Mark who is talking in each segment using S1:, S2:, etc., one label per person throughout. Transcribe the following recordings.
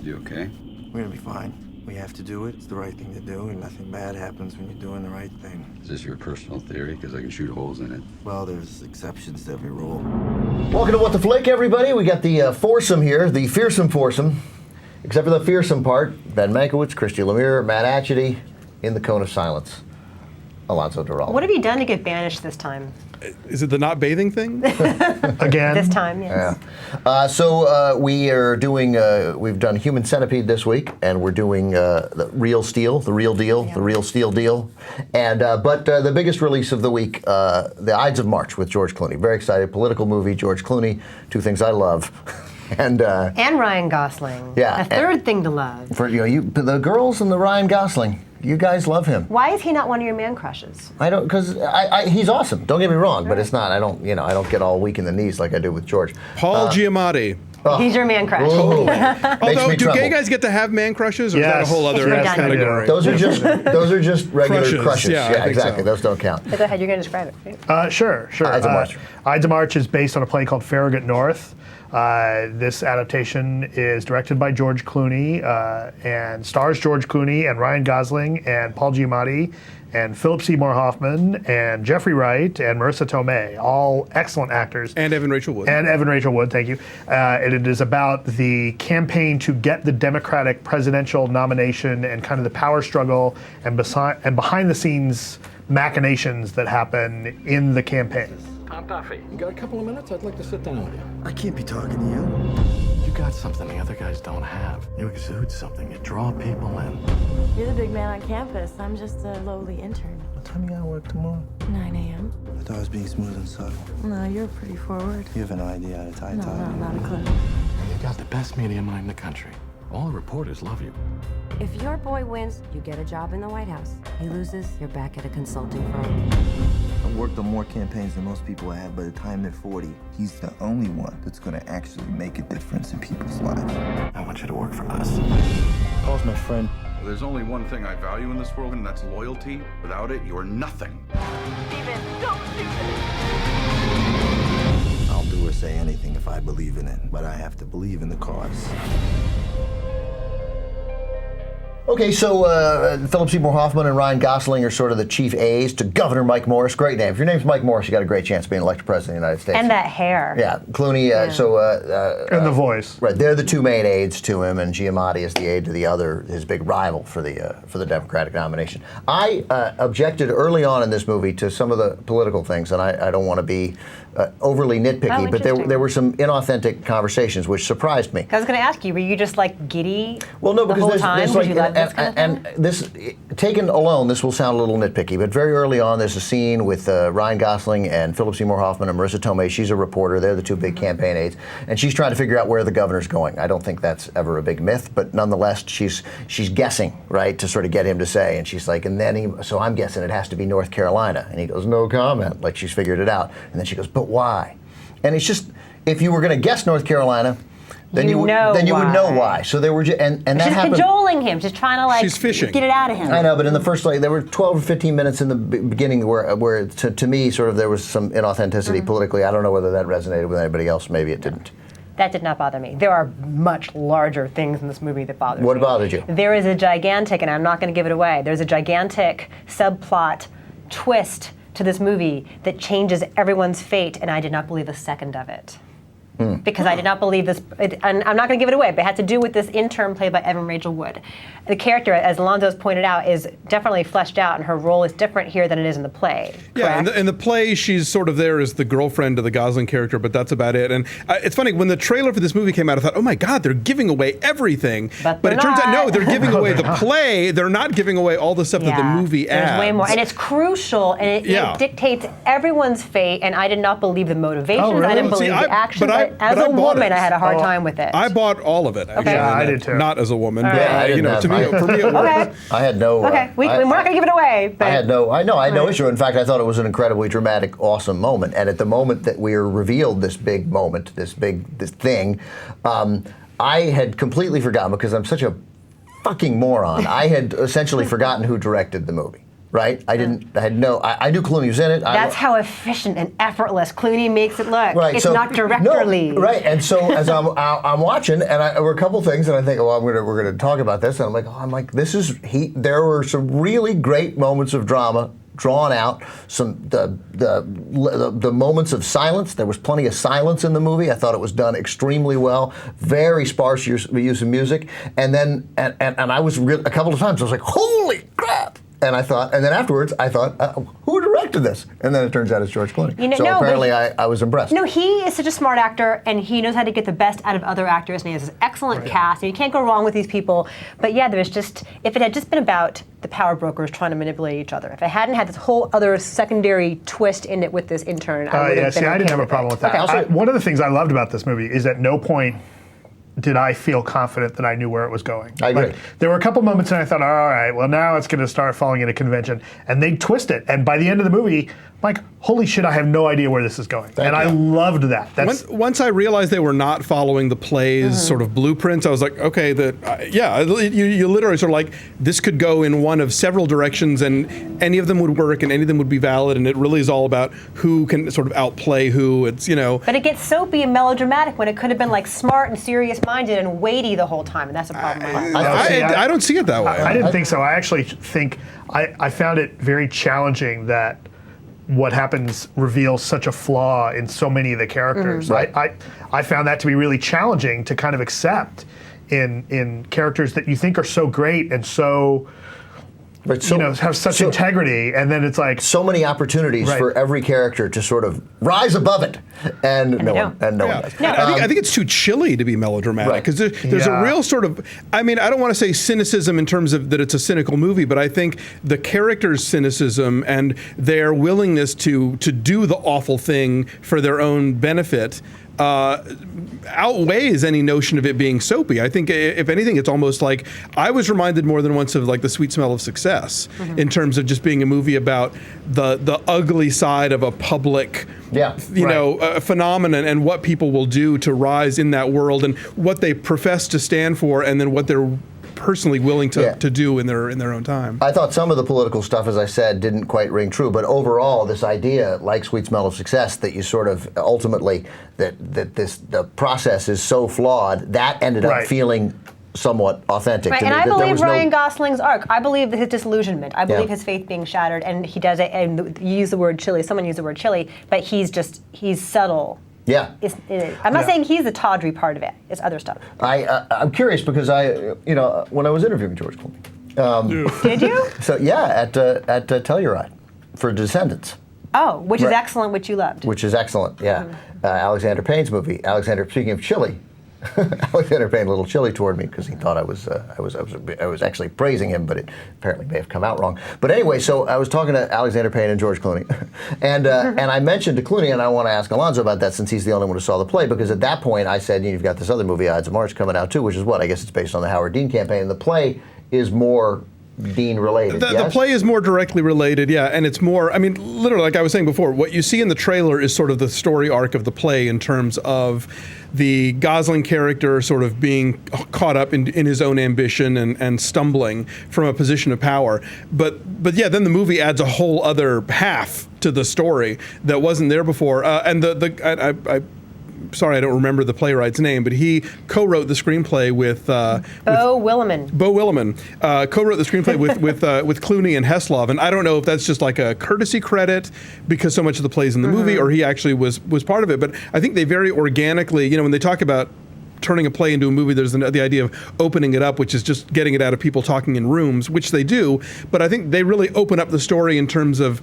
S1: You okay?
S2: We're gonna be fine. We have to do it. It's the right thing to do, and nothing bad happens when you're doing the right thing.
S1: Is this your personal theory? Because I can shoot holes in it.
S2: Well, there's exceptions to every rule.
S3: Welcome to What the Flick, everybody. We got the foursome here, the fearsome foursome. Except for the fearsome part, Ben Mankiewicz, Christy Lemire, Matt Atchity, in the cone of silence, Alonso Duralde.
S4: What have you done to get banished this time?
S5: Is it the not bathing thing?
S6: Again?
S4: This time, yes.
S3: Yeah. So we are doing, we've done Human Centipede this week, and we're doing the Real Steel, the Real Deal, the Real Steel Deal. And but the biggest release of the week, the Ides of March with George Clooney. Very excited, political movie, George Clooney, two things I love. And
S4: Ryan Gosling.
S3: Yeah.
S4: A third thing to love.
S3: For the girls and the Ryan Gosling. You guys love him.
S4: Why is he not one of your man crushes?
S3: I don't, because he's awesome. Don't get me wrong, but it's not. I don't get all weak in the knees like I do with George.
S5: Paul Giamatti.
S4: He's your man crush.
S5: Although, do gay guys get to have man crushes, or is that a whole other category?
S3: Those are just regular crushes.
S5: Yeah,
S3: exactly.
S5: so.
S3: Those don't count.
S4: So go ahead. You're going to describe it. Right?
S6: Sure.
S3: Ides of March.
S6: Ides of March is based on a play called Farragut North. This adaptation is directed by George Clooney and stars George Clooney and Ryan Gosling and Paul Giamatti and Philip Seymour Hoffman and Jeffrey Wright and Marisa Tomei, all excellent actors.
S5: And Evan Rachel Wood.
S6: Thank you. And it is about the campaign to get the Democratic presidential nomination and kind of the power struggle and behind the scenes machinations that happen in the campaign.
S7: Tom Duffy, you got a couple of minutes? I'd like to sit down with you.
S2: I can't be talking to you.
S7: You got something the other guys don't have. You exude something. You draw people in.
S8: You're the big man on campus. I'm just a lowly intern.
S2: What time you gotta work tomorrow?
S8: 9 a.m.
S2: I thought I was being smooth and subtle.
S8: No, you're pretty forward.
S2: You have an idea how to tie a tie?
S8: No, not a clue.
S7: You got the best media mind in the country. All the reporters love you.
S9: If your boy wins, you get a job in the White House. He loses, you're back at a consulting firm.
S2: I've worked on more campaigns than most people have. By the time they're 40, he's the only one that's gonna actually make a difference in people's lives.
S7: I want you to work for us.
S2: Paul's my friend.
S1: There's only one thing I value in this world, and that's loyalty. Without it, you're nothing.
S8: Steven, don't do this!
S2: I'll do or say anything if I believe in it, but I have to believe in the cause.
S3: Okay, so Philip Seymour Hoffman and Ryan Gosling are sort of the chief aides to Governor Mike Morris. Great name. If your name's Mike Morris, you got a great chance of being elected president of the United States.
S4: And that hair.
S3: Yeah, Clooney.
S6: And the voice.
S3: Right, they're the two main aides to him, and Giamatti is the aide to the other, his big rival for the Democratic nomination. I objected early on in this movie to some of the political things, and I don't want to be overly nitpicky, but there were some inauthentic conversations which surprised me.
S4: I was going to ask you, were you just like giddy
S3: Well, no,
S4: the
S3: because
S4: whole time?
S3: there's
S4: Would
S3: like,
S4: you love this kind of
S3: and
S4: thing?
S3: this, taken alone, this will sound a little nitpicky, but very early on, there's a scene with Ryan Gosling and Philip Seymour Hoffman and Marisa Tomei. She's a reporter. They're the two big campaign aides, and she's trying to figure out where the governor's going. I don't think that's ever a big myth, but nonetheless, she's guessing, right, to sort of get him to say. And she's like, and then so I'm guessing it has to be North Carolina, and he goes, no comment, like she's figured it out. And then she goes, but why? And it's just, if you were going to guess North Carolina, then you would know why. So they were, and that happened.
S4: She's cajoling him. She's trying to
S5: She's fishing.
S4: get it out of him.
S3: I know, but in the first, there were 12 or 15 minutes in the beginning where to me, sort of, there was some inauthenticity politically. I don't know whether that resonated with anybody else. Maybe it didn't.
S4: That did not bother me. There are much larger things in this movie that bothered me.
S3: What bothered you?
S4: There is a gigantic, and I'm not going to give it away, there's a gigantic subplot twist to this movie that changes everyone's fate, and I did not believe a second of it. Because I did not believe this, and I'm not going to give it away, but it had to do with this intern played by Evan Rachel Wood. The character, as Alonso's pointed out, is definitely fleshed out, and her role is different here than it is in the play.
S5: Yeah, in the play, she's sort of there as the girlfriend of the Gosling character, but that's about it. And it's funny, when the trailer for this movie came out, I thought, oh my God, they're giving away everything.
S4: But
S5: it turns out, no, they're giving away the play. They're not giving away all the stuff that the movie adds.
S4: There's way more, and it's crucial, and it dictates everyone's fate, and I did not believe the motivations,
S6: really?
S4: I didn't believe the actions. As a woman, I had a hard time with it.
S5: I bought all of it, actually.
S6: Yeah, I did too.
S5: Not as a woman,
S4: Right.
S5: but for me, it worked.
S4: Okay.
S3: I had no.
S4: Okay, we're not going to give it away. But
S3: I had no issue. In fact, I thought it was an incredibly dramatic, awesome moment. And at the moment that we were revealed this big moment, this thing, I had completely forgotten, because I'm such a fucking moron. I had essentially forgotten who directed the movie. right? I knew Clooney was in it.
S4: That's how efficient and effortless Clooney makes it look.
S3: Right,
S4: It's
S3: so,
S4: not directorly.
S3: No, right, and so as I'm watching, and there were a couple things, and I think, well, we're going to talk about this, and I'm like, there were some really great moments of drama drawn out, the moments of silence. There was plenty of silence in the movie. I thought it was done extremely well. Very sparse use of music, and then I was a couple of times I was like, holy crap! And then afterwards I thought, who directed this? And then it turns out it's George Clooney. Apparently I was impressed.
S4: No, he is such a smart actor, and he knows how to get the best out of other actors, and he has this excellent cast, and you can't go wrong with these people. But yeah, if it had just been about the power brokers trying to manipulate each other, if it hadn't had this whole other secondary twist in it with this intern, I would have been
S6: I didn't have a problem with that.
S4: Okay.
S6: One of the things I loved about this movie is at no point did I feel confident that I knew where it was going.
S3: I agree.
S6: There were a couple moments and I thought, all right, well now it's going to start falling into convention, and they twist it. And by the end of the movie, I'm like, holy shit, I have no idea where this is going. I loved that.
S5: Once I realized they were not following the play's sort of blueprints, I was like, okay, you literally sort of like, this could go in one of several directions, and any of them would work, and any of them would be valid, and it really is all about who can sort of outplay who.
S4: But it gets soapy and melodramatic when it could have been like smart and serious-minded and weighty the whole time, and that's a problem.
S5: I don't see it that way.
S6: I didn't think so. I actually think I found it very challenging that what happens reveals such a flaw in so many of the characters. I found that to be really challenging to kind of accept in characters that you think are so great and so have such integrity, and then it's like
S3: so many opportunities for every character to sort of rise above it, and no one does.
S5: I think it's too chilly to be melodramatic, because there's a real sort of, I don't want to say cynicism in terms of that it's a cynical movie, but I think the characters' cynicism and their willingness to do the awful thing for their own benefit outweighs any notion of it being soapy. I think, if anything, it's almost like, I was reminded more than once of like The Sweet Smell of Success, in terms of just being a movie about the ugly side of a public phenomenon, and what people will do to rise in that world, and what they profess to stand for, and then what they're personally willing to do in their own time.
S3: I thought some of the political stuff, as I said, didn't quite ring true, but overall, this idea, like Sweet Smell of Success, that you sort of ultimately the process is so flawed, that ended up feeling somewhat authentic to me.
S4: And I believe Ryan Gosling's arc. I believe his disillusionment. I believe his faith being shattered, and he does it. And you use the word chilly. Someone used the word chilly, but he's subtle.
S3: Yeah.
S4: I'm not saying he's the tawdry part of it. It's other stuff.
S3: I'm curious because when I was interviewing George Clooney.
S4: Did you?
S3: So at Telluride for Descendants.
S4: Oh, which is excellent, which you loved.
S3: Which is excellent, yeah. Alexander Payne's movie. Speaking of chilly, Alexander Payne a little chilly toward me because he thought I was actually praising him, but it apparently may have come out wrong. But anyway, so I was talking to Alexander Payne and George Clooney, and I mentioned to Clooney, and I want to ask Alonso about that since he's the only one who saw the play, because at that point I said, you've got this other movie, Ides of March, coming out too, which is I guess it's based on the Howard Dean campaign, and the play is more Dean related.
S5: The play is more directly related, and it's more, literally, like I was saying before, what you see in the trailer is sort of the story arc of the play in terms of the Gosling character sort of being caught up in his own ambition and stumbling from a position of power. But then the movie adds a whole other half to the story that wasn't there before. Sorry, I don't remember the playwright's name, but he co-wrote the screenplay with
S4: Beau Willimon.
S5: Beau Willimon co-wrote the screenplay with Clooney and Heslov, and I don't know if that's just like a courtesy credit because so much of the play's in the movie, or he actually was part of it. But I think they very organically, when they talk about turning a play into a movie, there's the idea of opening it up, which is just getting it out of people talking in rooms, which they do. But I think they really open up the story in terms of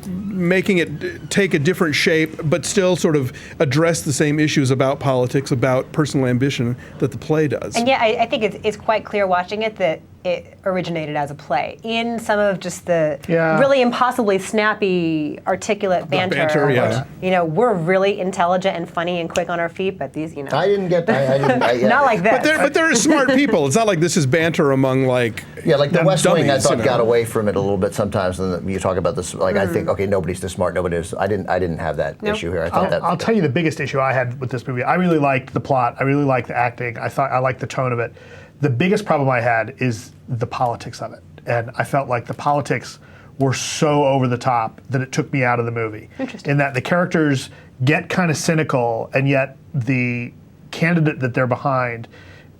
S5: making it take a different shape, but still sort of address the same issues about politics, about personal ambition that the play does.
S4: And I think it's quite clear watching it that it originated as a play in some of just the really impossibly snappy, articulate banter. We're really intelligent and funny and quick on our feet, but these,
S3: I didn't get that.
S4: Not like this.
S5: But they're smart people. It's not like this is banter among like
S3: the West Wing, I thought,
S5: dummies,
S3: got away from it a little bit sometimes. And you talk about this, I think, okay, nobody's this smart, nobody is. I didn't have that issue here. I thought
S6: I'll tell you the biggest issue I had with this movie. I really liked the plot. I really liked the acting. I liked the tone of it. The biggest problem I had is the politics of it. And I felt like the politics were so over the top that it took me out of the movie. In that the characters get kind of cynical, and yet the candidate that they're behind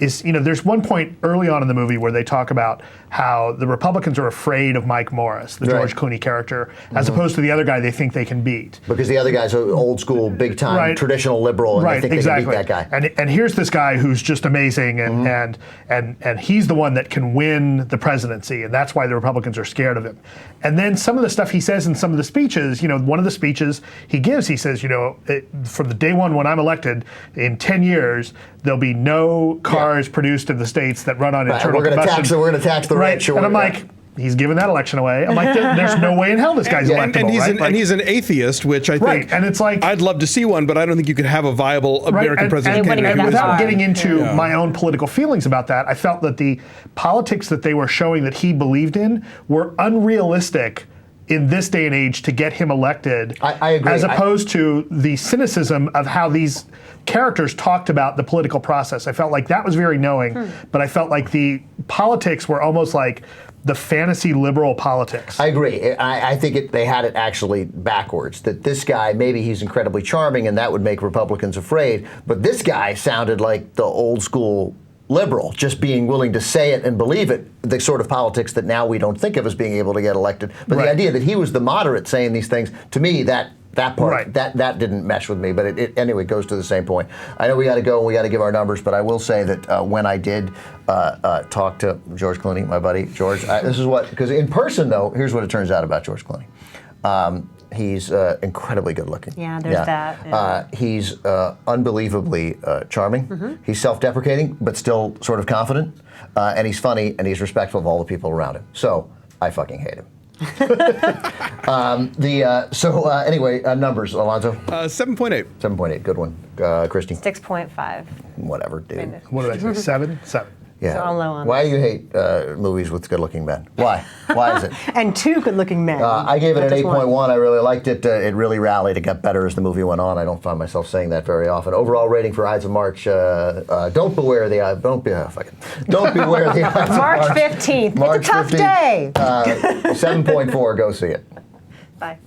S6: is, there's one point early on in the movie where they talk about how the Republicans are afraid of Mike Morris, the George Clooney character, as opposed to the other guy they think they can beat.
S3: Because the other guy's an old school, big time, traditional liberal, and they think they can beat that guy.
S6: And here's this guy who's just amazing, and he's the one that can win the presidency, and that's why the Republicans are scared of him. And then some of the stuff he says in some of the speeches, one of the speeches he gives, he says, from the day one when I'm elected, in 10 years, there'll be no cars produced in the states that run on internal combustion.
S3: We're going to tax the rich.
S6: And I'm like, he's giving that election away. I'm like, there's no way in hell this guy's electable.
S5: And he's an atheist, which I think,
S6: and it's like,
S5: I'd love to see one, but I don't think you could have a viable American president candidate.
S6: And without getting into my own political feelings about that, I felt that the politics that they were showing that he believed in were unrealistic in this day and age to get him elected.
S3: I agree.
S6: As opposed to the cynicism of how these characters talked about the political process. I felt like that was very knowing, but I felt like the politics were almost like the fantasy liberal politics.
S3: I agree. I think they had it actually backwards, that this guy, maybe he's incredibly charming and that would make Republicans afraid, but this guy sounded like the old school liberal, just being willing to say it and believe it, the sort of politics that now we don't think of as being able to get elected. But the idea that he was the moderate saying these things, to me, that part, that didn't mesh with me, but it anyway goes to the same point. I know we got to go and we got to give our numbers, but I will say that when I did talk to George Clooney, my buddy George, this is what, because in person though, here's what it turns out about George Clooney. He's incredibly good looking.
S4: Yeah, there's that. Yeah.
S3: He's unbelievably charming. He's self-deprecating, but still sort of confident. And he's funny, and he's respectful of all the people around him. So I fucking hate him. Anyway, numbers, Alonso.
S5: 7.8.
S3: 7.8, good one. Christy.
S4: 6.5.
S3: Whatever, dude.
S6: What did I say? 7? 7.
S3: Yeah.
S4: So I'm low on
S3: Why do you hate movies with good-looking men? Why? Why is it?
S4: And 2 good-looking men.
S3: I gave it an 8.1. I really liked it. It really rallied. It got better as the movie went on. I don't find myself saying that very often. Overall rating for Ides of March. Don't beware the eye. Don't beware the Ides of March.
S4: March 15th.
S3: March
S4: it's a tough
S3: 15th.
S4: day.
S3: 7.4. Go see it.
S4: Bye.